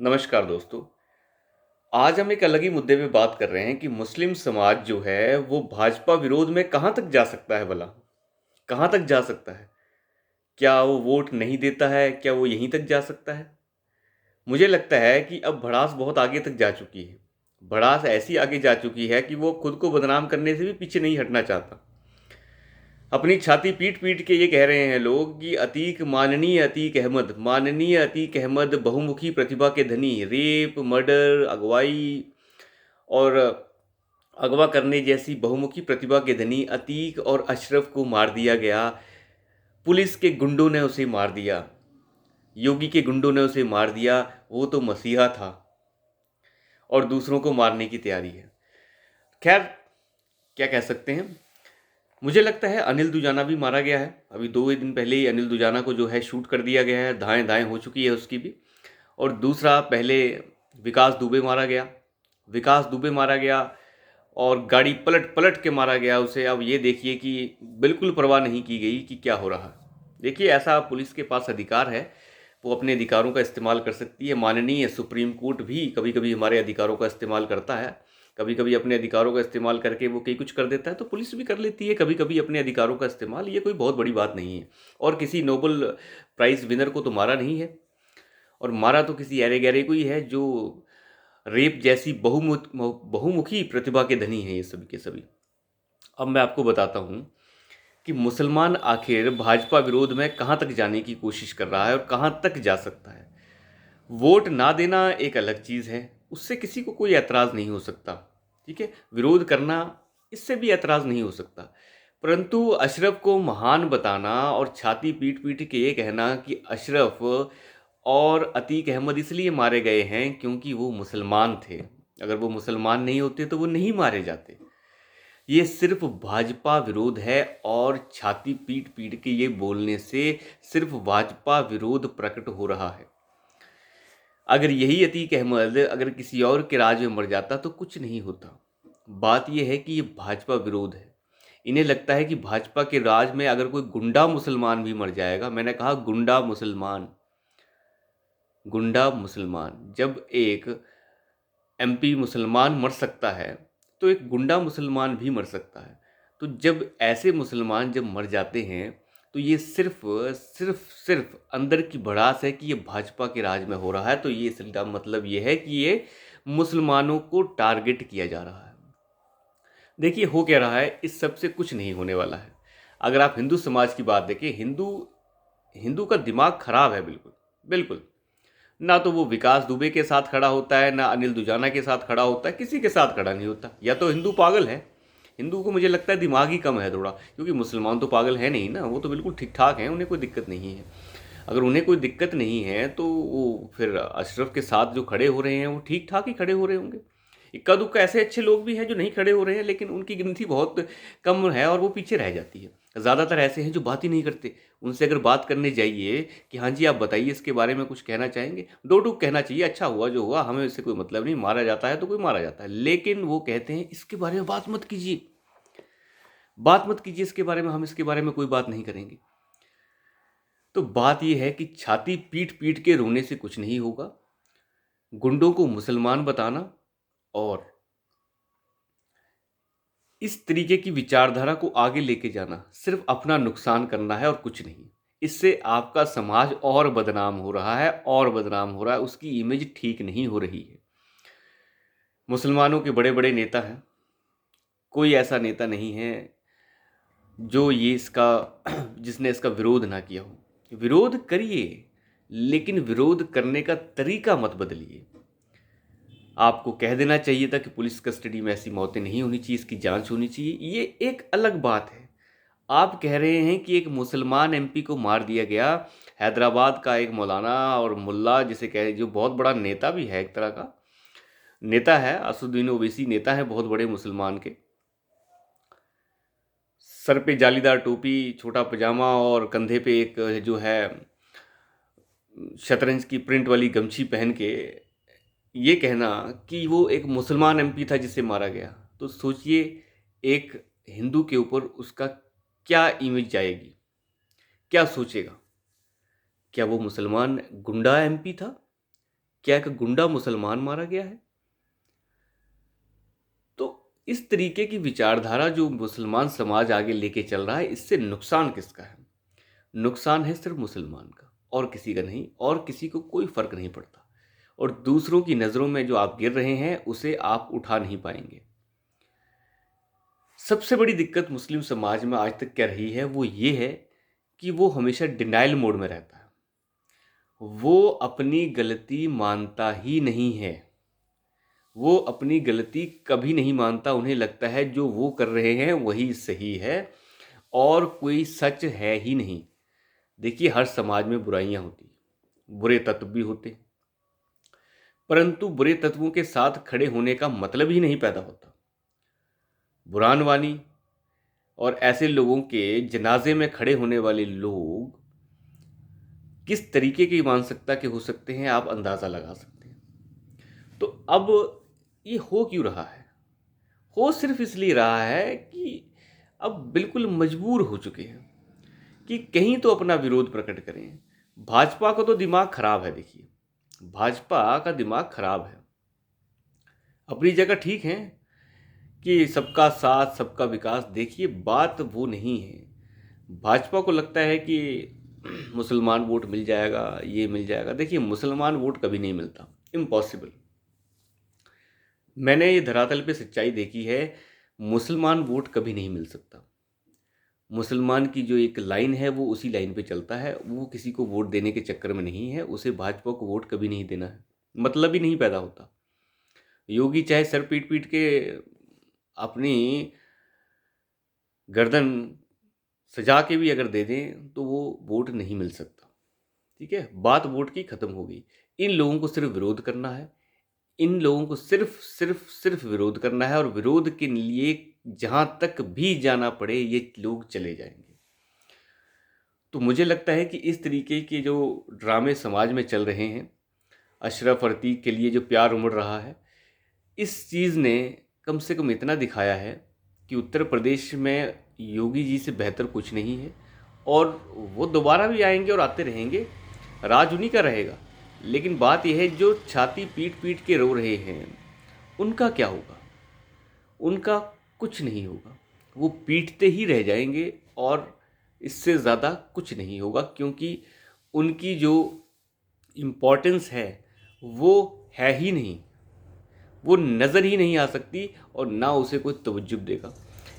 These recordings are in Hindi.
नमस्कार दोस्तों। आज हम एक अलग ही मुद्दे पे बात कर रहे हैं कि मुस्लिम समाज जो है वो भाजपा विरोध में कहाँ तक जा सकता है भला? कहाँ तक जा सकता है? क्या वो वोट नहीं देता है? क्या वो यहीं तक जा सकता है? मुझे लगता है कि अब भड़ास बहुत आगे तक जा चुकी है। भड़ास ऐसी आगे जा चुकी है कि वो खुद को बदनाम करने से भी पीछे नहीं हटना चाहता। अपनी छाती पीट-पीट के ये कह रहे हैं लोग कि माननीय अतीक अहमद बहुमुखी प्रतिभा के धनी, रेप, मर्डर, अगवाई और अगवा करने जैसी बहुमुखी प्रतिभा के धनी अतीक और अशरफ को मार दिया गया। पुलिस के गुंडों ने उसे मार दिया। योगी के गुंडों ने उसे मार दिया। वो तो मसीहा था और दूसरों को मारने की तैयारी है। खैर, क्या कह सकते हैं। मुझे लगता है अनिल दुजाना भी मारा गया है। अभी 2 ही दिन पहले ही अनिल दुजाना को जो है शूट कर दिया गया है। दाएँ-दाएँ हो चुकी है उसकी भी। और दूसरा पहले विकास दुबे मारा गया। विकास दुबे मारा गया और गाड़ी पलट-पलट के मारा गया उसे। अब ये देखिए कि बिल्कुल परवाह नहीं की गई कि क्या हो रहा है। देखिए, ऐसा पुलिस के पास अधिकार है, वो अपने अधिकारों का इस्तेमाल कर सकती है। माननीय सुप्रीम कोर्ट भी कभी-कभी हमारे अधिकारों का इस्तेमाल करता है। कभी-कभी अपने अधिकारों का इस्तेमाल करके वो कई कुछ कर देता है, तो पुलिस भी कर लेती है कभी-कभी अपने अधिकारों का इस्तेमाल। ये कोई बहुत बड़ी बात नहीं है। और किसी नोबेल प्राइज़ विनर को तो मारा नहीं है, और मारा तो किसी ऐरे-गैरे को ही है जो रेप जैसी बहुमुखी प्रतिभा के धनी हैं ये सभी के सभी। अब मैं आपको बताता हूँ कि मुसलमान आखिर भाजपा विरोध में कहाँ तक जाने की कोशिश कर रहा है और कहाँ तक जा सकता है। वोट ना देना एक अलग चीज़ है, उससे किसी को कोई ऐतराज़ नहीं हो सकता, ठीक है? विरोध करना, इससे भी ऐतराज़ नहीं हो सकता। परंतु अशरफ को महान बताना और छाती पीट-पीट के ये कहना कि अशरफ और अतीक अहमद इसलिए मारे गए हैं क्योंकि वो मुसलमान थे। अगर वो मुसलमान नहीं होते तो वो नहीं मारे जाते। ये सिर्फ़ भाजपा विरोध है और छाती पीट-पीट के ये बोलने से सिर्फ़ भाजपा विरोध प्रकट हो रहा है। अगर यही अतीक अहमद अगर किसी और के राज में मर जाता तो कुछ नहीं होता। बात ये है कि ये भाजपा विरोध है। इन्हें लगता है कि भाजपा के राज में अगर कोई गुंडा मुसलमान भी मर जाएगा, मैंने कहा गुंडा मुसलमान, जब एक एमपी मुसलमान मर सकता है, तो एक गुंडा मुसलमान भी मर सकता है। तो जब ऐसे मुसलमान जब मर जाते हैं, तो ये सिर्फ़ अंदर की भड़ास है कि ये भाजपा के राज में हो रहा है, तो ये इसका मतलब ये है कि ये मुसलमानों को टारगेट किया जा रहा है। देखिए, हो क्या रहा है, इस सब से कुछ नहीं होने वाला है। अगर आप हिंदू समाज की बात देखें, हिंदू हिंदू का दिमाग खराब है बिल्कुल, बिल्कुल। ना तो वो विकास दुबे के साथ खड़ा होता है, ना अनिल दुजाना के साथ खड़ा होता है, किसी के साथ खड़ा नहीं होता। या तो हिंदू पागल है, हिंदू को मुझे लगता है दिमाग ही कम है थोड़ा, क्योंकि मुसलमान तो पागल है नहीं ना, वो तो बिल्कुल ठीक-ठाक हैं, उन्हें कोई दिक्कत नहीं है। अगर उन्हें कोई दिक्कत नहीं है, तो वो फिर अशरफ के साथ जो खड़े हो रहे हैं, वो ठीक-ठाक ही खड़े हो रहे होंगे। इक्का-दुक्का ऐसे अच्छे लोग भी हैं जो नहीं खड़े हो रहे हैं, लेकिन उनकी गिनती बहुत कम है और वो पीछे रह जाती है। ज़्यादातर ऐसे हैं जो बात ही नहीं करते। उनसे अगर बात करने जाइए कि हाँ जी, आप बताइए इसके बारे में कुछ कहना चाहेंगे? 2 टूक कहना चाहिए, अच्छा हुआ जो हुआ, हमें इससे कोई मतलब नहीं, मारा जाता है तो कोई मारा जाता है। लेकिन वो कहते हैं इसके बारे में बात मत कीजिए इसके बारे में, हम इसके बारे में कोई बात नहीं करेंगे। तो बात ये है कि छाती पीट-पीट के रोने से कुछ नहीं होगा। गुंडों को मुसलमान बताना और इस तरीके की विचारधारा को आगे लेके जाना सिर्फ अपना नुकसान करना है और कुछ नहीं। इससे आपका समाज और बदनाम हो रहा है और बदनाम हो रहा है, उसकी इमेज ठीक नहीं हो रही है। मुसलमानों के बड़े-बड़े नेता हैं, कोई ऐसा नेता नहीं है जो ये इसका जिसने इसका विरोध ना किया हो। विरोध करिए, लेकिन विरोध करने का तरीका मत बदलिए। आपको कह देना चाहिए था कि पुलिस कस्टडी में ऐसी मौतें नहीं होनी चाहिए, इसकी जाँच होनी चाहिए, ये एक अलग बात है। आप कह रहे हैं कि एक मुसलमान एमपी को मार दिया गया, हैदराबाद का एक मौलाना और मुल्ला जिसे कहे जो बहुत बड़ा नेता भी है एक तरह का, नेता है, असदुद्दीन ओवैसी नेता है बहुत बड़े मुसलमान के। सर पे जालीदार टोपी, छोटा पजामा और कंधे पे एक जो है शतरंज की प्रिंट वाली गमछी पहन के ये कहना कि वो एक मुसलमान एमपी था जिसे मारा गया, तो सोचिए एक हिंदू के ऊपर उसका क्या इमेज जाएगी, क्या सोचेगा? क्या वो मुसलमान गुंडा एमपी था? क्या एक गुंडा मुसलमान मारा गया है? तो इस तरीके की विचारधारा जो मुसलमान समाज आगे लेके चल रहा है, इससे नुकसान किसका है? नुकसान है सिर्फ मुसलमान का और किसी का नहीं, और किसी को कोई फर्क नहीं पड़ता। और दूसरों की नज़रों में जो आप गिर रहे हैं उसे आप उठा नहीं पाएंगे। सबसे बड़ी दिक्कत मुस्लिम समाज में आज तक क्या रही है, वो ये है कि वो हमेशा डिनाइल मोड में रहता है। वो अपनी गलती मानता ही नहीं है। वो अपनी गलती कभी नहीं मानता। उन्हें लगता है जो वो कर रहे हैं वही सही है और कोई सच है ही नहीं। देखिए, हर समाज में बुराइयां होती, बुरे तत्व भी होते, परंतु बुरे तत्वों के साथ खड़े होने का मतलब ही नहीं पैदा होता। बुरानवानी और ऐसे लोगों के जनाजे में खड़े होने वाले लोग किस तरीके की मानसिकता के हो सकते हैं, आप अंदाज़ा लगा सकते हैं। तो अब ये हो क्यों रहा है? हो सिर्फ इसलिए रहा है कि अब बिल्कुल मजबूर हो चुके हैं कि कहीं तो अपना विरोध प्रकट करें। भाजपा का तो दिमाग खराब है। देखिए, भाजपा का दिमाग खराब है। अपनी जगह ठीक है कि सबका साथ सबका विकास, देखिए बात वो नहीं है। भाजपा को लगता है कि मुसलमान वोट मिल जाएगा, ये मिल जाएगा। देखिए, मुसलमान वोट कभी नहीं मिलता, इम्पॉसिबल। मैंने ये धरातल पे सच्चाई देखी है, मुसलमान वोट कभी नहीं मिल सकता। मुसलमान की जो एक लाइन है वो उसी लाइन पे चलता है। वो किसी को वोट देने के चक्कर में नहीं है। उसे भाजपा को वोट कभी नहीं देना है, मतलब ही नहीं पैदा होता। योगी चाहे सर पीट पीट के अपनी गर्दन सजा के भी अगर दे दें तो वो वोट नहीं मिल सकता। ठीक है, बात वोट की ख़त्म हो गई। इन लोगों को सिर्फ विरोध करना है। इन लोगों को सिर्फ सिर्फ सिर्फ विरोध करना है, और विरोध के लिए जहाँ तक भी जाना पड़े ये लोग चले जाएंगे। तो मुझे लगता है कि इस तरीके के जो ड्रामे समाज में चल रहे हैं, अशरफ और अतीक के लिए जो प्यार उमड़ रहा है, इस चीज़ ने कम से कम इतना दिखाया है कि उत्तर प्रदेश में योगी जी से बेहतर कुछ नहीं है। और वो दोबारा भी आएंगे और आते रहेंगे, राज उन्हीं का रहेगा। लेकिन बात यह है, जो छाती पीट पीट के रो रहे हैं उनका क्या होगा? उनका कुछ नहीं होगा। वो पीटते ही रह जाएंगे और इससे ज़्यादा कुछ नहीं होगा, क्योंकि उनकी जो इम्पोर्टेंस है वो है ही नहीं, वो नज़र ही नहीं आ सकती, और ना उसे कोई तवज्जुह देगा।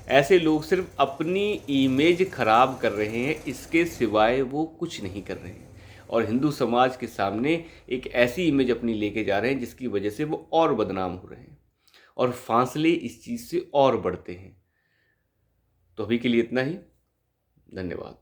ऐसे लोग सिर्फ अपनी इमेज खराब कर रहे हैं, इसके सिवाय वो कुछ नहीं कर रहे हैं। और हिंदू समाज के सामने एक ऐसी इमेज अपनी लेके जा रहे हैं जिसकी वजह से वो और बदनाम हो रहे हैं, और फासले इस चीज़ से और बढ़ते हैं। तो अभी के लिए इतना ही। धन्यवाद।